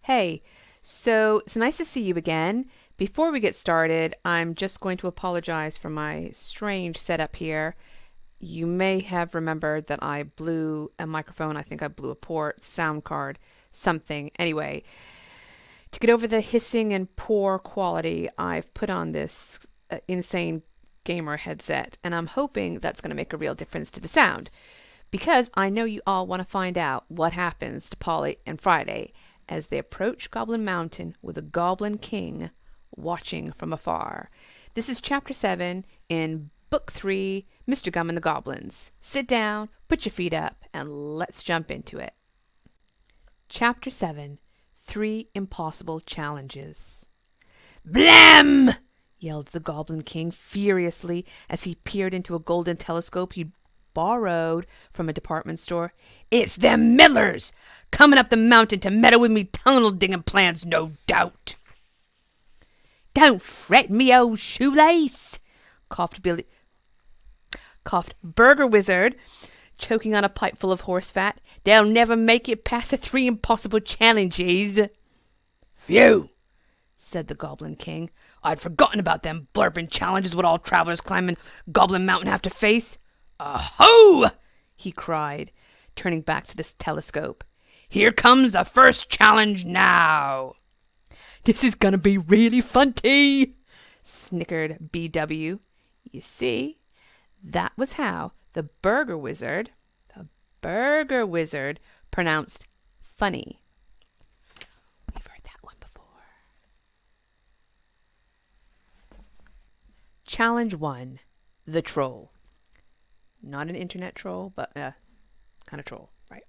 Hey, so it's nice to see you again. Before we get started, I'm just going to apologize for my strange setup here. You may have remembered that I blew a microphone. I think I blew a port, sound card, something. Anyway, to get over the hissing and poor quality, I've put on this insane gamer headset, and I'm hoping that's going to make a real difference to the sound. Because I know you all want to find out what happens to Polly and Friday as they approach Goblin Mountain with a Goblin King watching from afar. This is Chapter 7 in Book 3, Mr. Gum and the Goblins. Sit down, put your feet up, and let's jump into it. Chapter 7, 3 Impossible Challenges. Blam! Yelled the Goblin King furiously as he peered into a golden telescope he'd borrowed from a department store. It's them meddlers coming up the mountain to meddle with me tunnel digging plans, no doubt. Don't fret me, old shoelace, coughed Burger Wizard, choking on a pipe full of horse fat. They'll never make it past the 3 impossible challenges. Phew, said the Goblin King. I'd forgotten about them blurping challenges what all travelers climbing Goblin Mountain have to face. Aho! He cried, turning back to this telescope. Here comes the first challenge now. This is gonna be really funny, snickered BW. You see, that was how the Burger Wizard pronounced funny. We've heard that one before. Challenge 1, the troll. Not an internet troll, but kind of troll, right?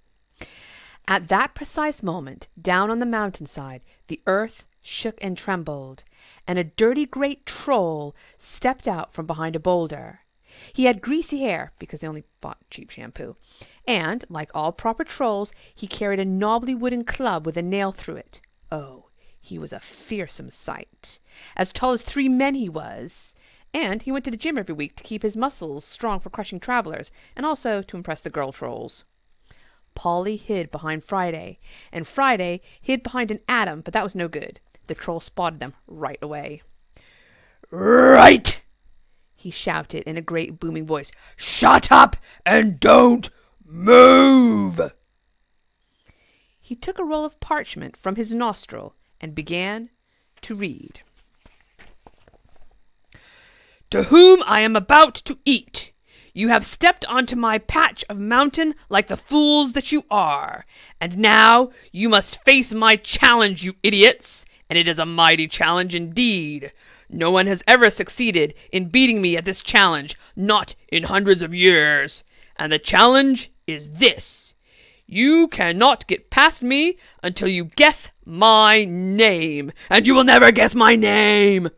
At that precise moment, down on the mountainside, the earth shook and trembled, and a dirty great troll stepped out from behind a boulder. He had greasy hair, because he only bought cheap shampoo, and, like all proper trolls, he carried a knobbly wooden club with a nail through it. Oh, he was a fearsome sight. As tall as 3 men he was, and he went to the gym every week to keep his muscles strong for crushing travelers, and also to impress the girl trolls. Polly hid behind Friday, and Friday hid behind an atom, but that was no good. The troll spotted them right away. Right! He shouted in a great booming voice. Shut up and don't move! He took a roll of parchment from his nostril and began to read. To whom I am about to eat. You have stepped onto my patch of mountain like the fools that you are. And now you must face my challenge, you idiots. And it is a mighty challenge indeed. No one has ever succeeded in beating me at this challenge, not in hundreds of years. And the challenge is this. You cannot get past me until you guess my name. And you will never guess my name.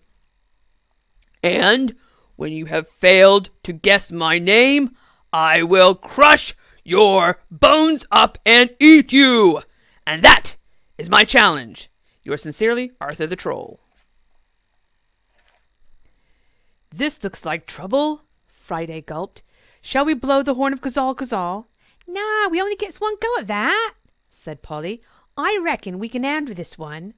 And when you have failed to guess my name, I will crush your bones up and eat you. And that is my challenge. Yours sincerely, Arthur the Troll. This looks like trouble, Friday gulped. Shall we blow the horn of Kazal Kazal? Nah, we only gets one go at that, said Polly. I reckon we can handle this one.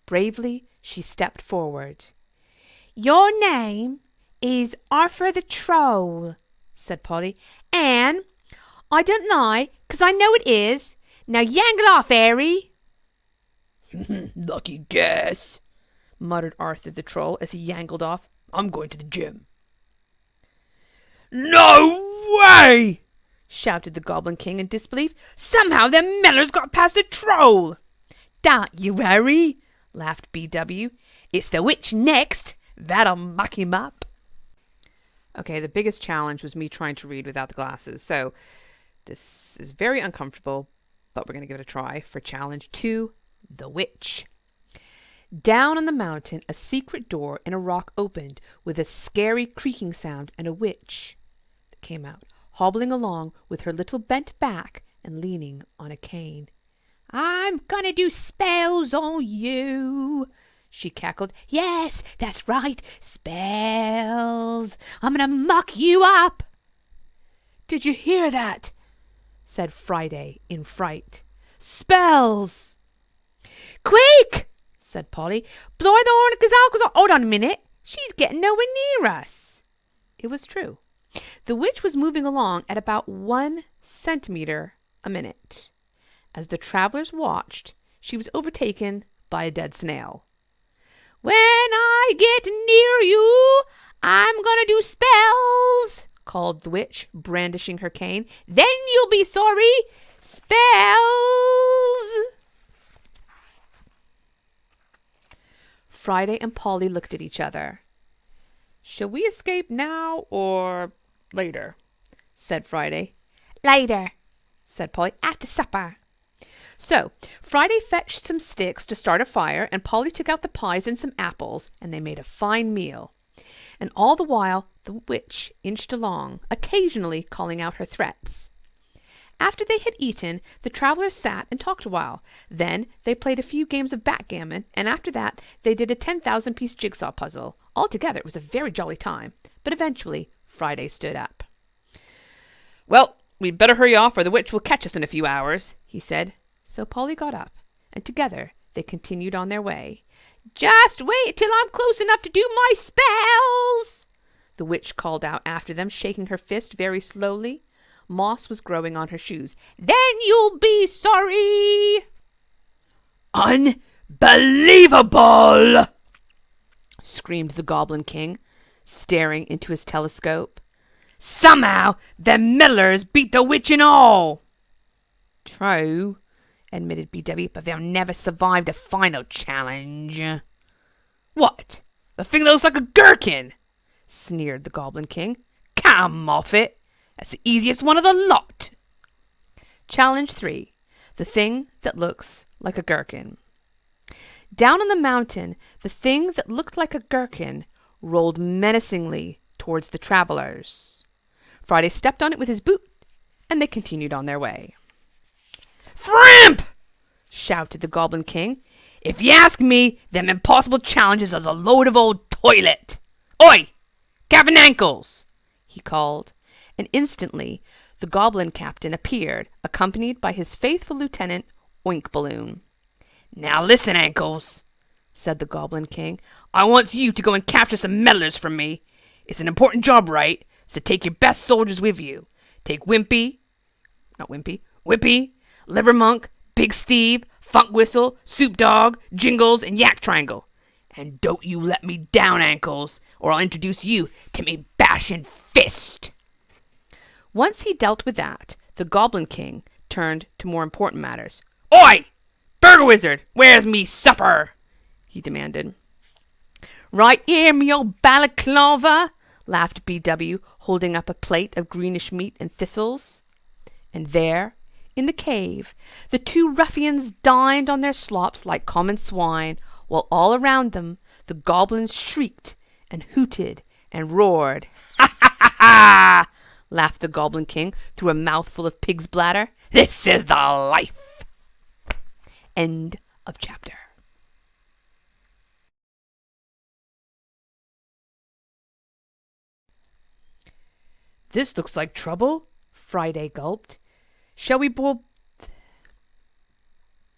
Bravely, she stepped forward. Your name is Arthur the Troll, said Polly. And I don't lie, 'cause I know it is. Now yangle off, Airy. Lucky guess, muttered Arthur the Troll as he yangled off. I'm going to the gym. No way! Shouted the Goblin King in disbelief. Somehow them mellers got past the troll. Don't you worry, laughed BW. It's the witch next. That'll muck him up. Okay, the biggest challenge was me trying to read without the glasses. So this is very uncomfortable, but we're going to give it a try for challenge 2, the witch. Down on the mountain, a secret door in a rock opened with a scary creaking sound, and a witch came out, hobbling along with her little bent back and leaning on a cane. I'm gonna do spells on you, she cackled. Yes, that's right, spells. I'm gonna muck you up. Did you hear that? Said Friday in fright. Spells! Quick, said Polly. Blow the horn, gazelle. Hold on a minute. She's getting nowhere near us. It was true. The witch was moving along at about 1 centimeter a minute. As the travelers watched, she was overtaken by a dead snail. When I get near you, I'm gonna do spells, called the witch, brandishing her cane. Then you'll be sorry. Spells! Friday and Polly looked at each other. Shall we escape now or later? Said Friday. Later, said Polly. After supper. So Friday fetched some sticks to start a fire, and Polly took out the pies and some apples, and they made a fine meal. And all the while the witch inched along, occasionally calling out her threats. After they had eaten, the travellers sat and talked a while. Then they played a few games of backgammon, and after that they did a 10,000-piece jigsaw puzzle. Altogether it was a very jolly time, but eventually Friday stood up. Well, we'd better hurry off or the witch will catch us in a few hours, he said. So Polly got up, and together they continued on their way. Just wait till I'm close enough to do my spells, the witch called out after them, shaking her fist very slowly. Moss was growing on her shoes. Then you'll be sorry. Unbelievable! Screamed the Goblin King, staring into his telescope. Somehow the Millers beat the witch and all. True, admitted BW, but they'll never survive the final challenge. What? The thing that looks like a gherkin? Sneered the Goblin King. Come off it. That's the easiest one of the lot. Challenge 3. The thing that looks like a gherkin. Down on the mountain, the thing that looked like a gherkin rolled menacingly towards the travelers. Friday stepped on it with his boot, and they continued on their way. Frimp! Shouted the Goblin King. If you ask me, them impossible challenges is a load of old toilet. Oi! Captain Ankles! He called, and instantly the Goblin Captain appeared, accompanied by his faithful lieutenant, Oink Balloon. Now listen, Ankles, said the Goblin King. I want you to go and capture some meddlers from me. It's an important job, right? So take your best soldiers with you. Take Whippy, Livermonk, Big Steve, Funk Whistle, Soup Dog, Jingles, and Yak Triangle. And don't you let me down, Ankles, or I'll introduce you to me bashin' fist. Once he dealt with that, the Goblin King turned to more important matters. Oi! Burger Wizard, where's me supper? He demanded. Right here, me old balaclava, laughed BW, holding up a plate of greenish meat and thistles. And there, in the cave, the two ruffians dined on their slops like common swine, while all around them the goblins shrieked and hooted and roared. Ha ha ha ha! Laughed the Goblin King through a mouthful of pig's bladder. This is the life! End of chapter. This looks like trouble, Friday gulped. Shall we